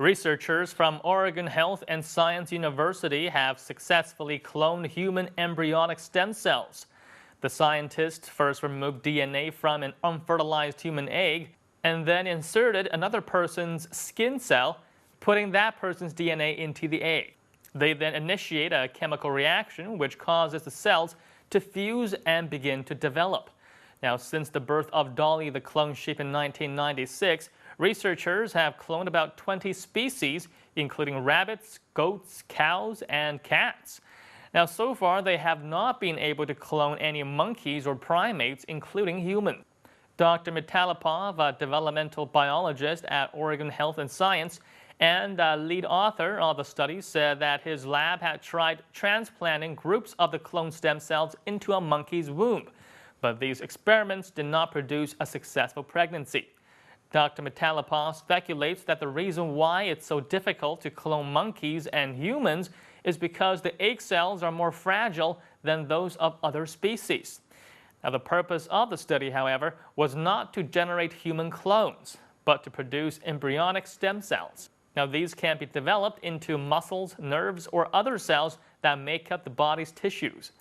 Researchers from Oregon Health and Science University have successfully cloned human embryonic stem cells. The scientists first removed DNA from an unfertilized human egg and then inserted another person's skin cell, putting that person's DNA into the egg. They then initiate a chemical reaction which causes the cells to fuse and begin to develop. Now, since the birth of Dolly the clone sheep in 1996, researchers have cloned about 20 species, including rabbits, goats, cows, and cats. Now, so far, they have not been able to clone any monkeys or primates, including humans. Dr. Mitalipov, a developmental biologist at Oregon Health and Science and lead author of the study, said that his lab had tried transplanting groups of the cloned stem cells into a monkey's womb, but these experiments did not produce a successful pregnancy. Dr. Mitalipov speculates that the reason why it's so difficult to clone monkeys and humans is because the egg cells are more fragile than those of other species. Now, the purpose of the study, however, was not to generate human clones, but to produce embryonic stem cells. Now, these can be developed into muscles, nerves, or other cells that make up the body's tissues.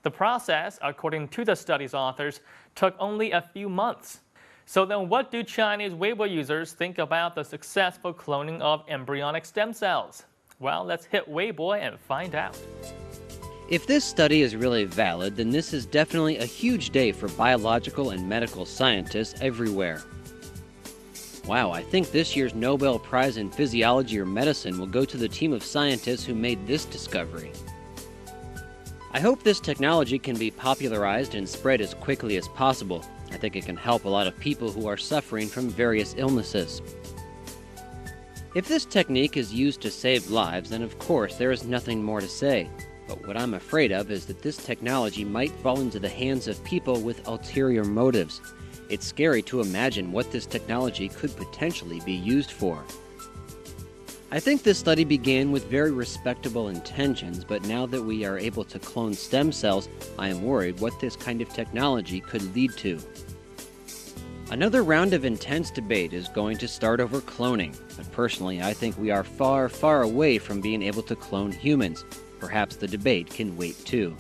The process, according to the study's authors, took only a few months. So then what do Chinese Weibo users think about the successful cloning of embryonic stem cells? Well, let's hit Weibo and find out. If this study is really valid, then this is definitely a huge day for biological and medical scientists everywhere. Wow, I think this year's Nobel Prize in Physiology or Medicine will go to the team of scientists who made this discovery. I hope this technology can be popularized and spread as quickly as possible. I think it can help a lot of people who are suffering from various illnesses. If this technique is used to save lives, then of course there is nothing more to say. But what I'm afraid of is that this technology might fall into the hands of people with ulterior motives. It's scary to imagine what this technology could potentially be used for. I think this study began with very respectable intentions, but now that we are able to clone stem cells, I am worried what this kind of technology could lead to. Another round of intense debate is going to start over cloning, but personally I think we are far, far away from being able to clone humans. Perhaps the debate can wait too.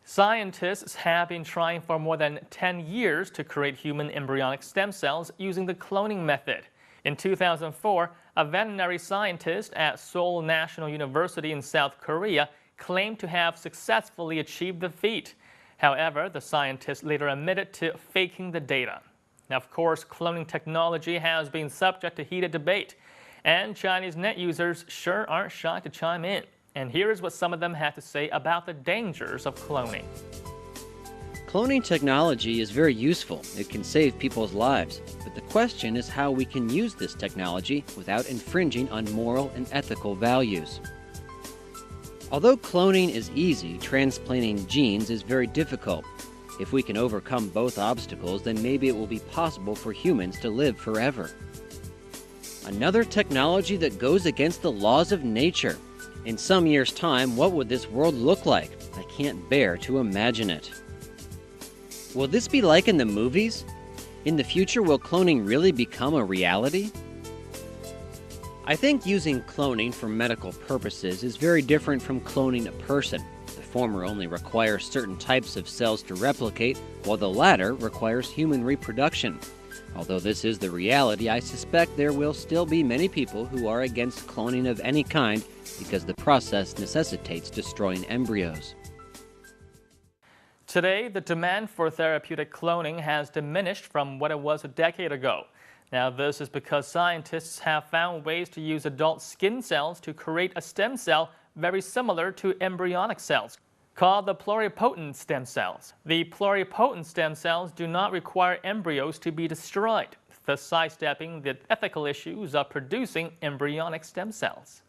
Scientists have been trying for more than 10 years to create human embryonic stem cells using the cloning method. In 2004, a veterinary scientist at Seoul National University in South Korea claimed to have successfully achieved the feat. However, the scientist later admitted to faking the data. Now, of course, cloning technology has been subject to heated debate, and Chinese net users sure aren't shy to chime in. And here is what some of them had to say about the dangers of cloning. Cloning technology is very useful. It can save people's lives. But the question is how we can use this technology without infringing on moral and ethical values. Although cloning is easy, transplanting genes is very difficult. If we can overcome both obstacles, then maybe it will be possible for humans to live forever. Another technology that goes against the laws of nature. In some years' time, what would this world look like? I can't bear to imagine it. Will this be like in the movies? In the future, will cloning really become a reality? I think using cloning for medical purposes is very different from cloning a person. The former only requires certain types of cells to replicate, while the latter requires human reproduction. Although this is the reality, I suspect there will still be many people who are against cloning of any kind because the process necessitates destroying embryos. Today, the demand for therapeutic cloning has diminished from what it was a decade ago. Now, this is because scientists have found ways to use adult skin cells to create a stem cell very similar to embryonic cells, called the pluripotent stem cells. The pluripotent stem cells do not require embryos to be destroyed, thus sidestepping the ethical issues of producing embryonic stem cells.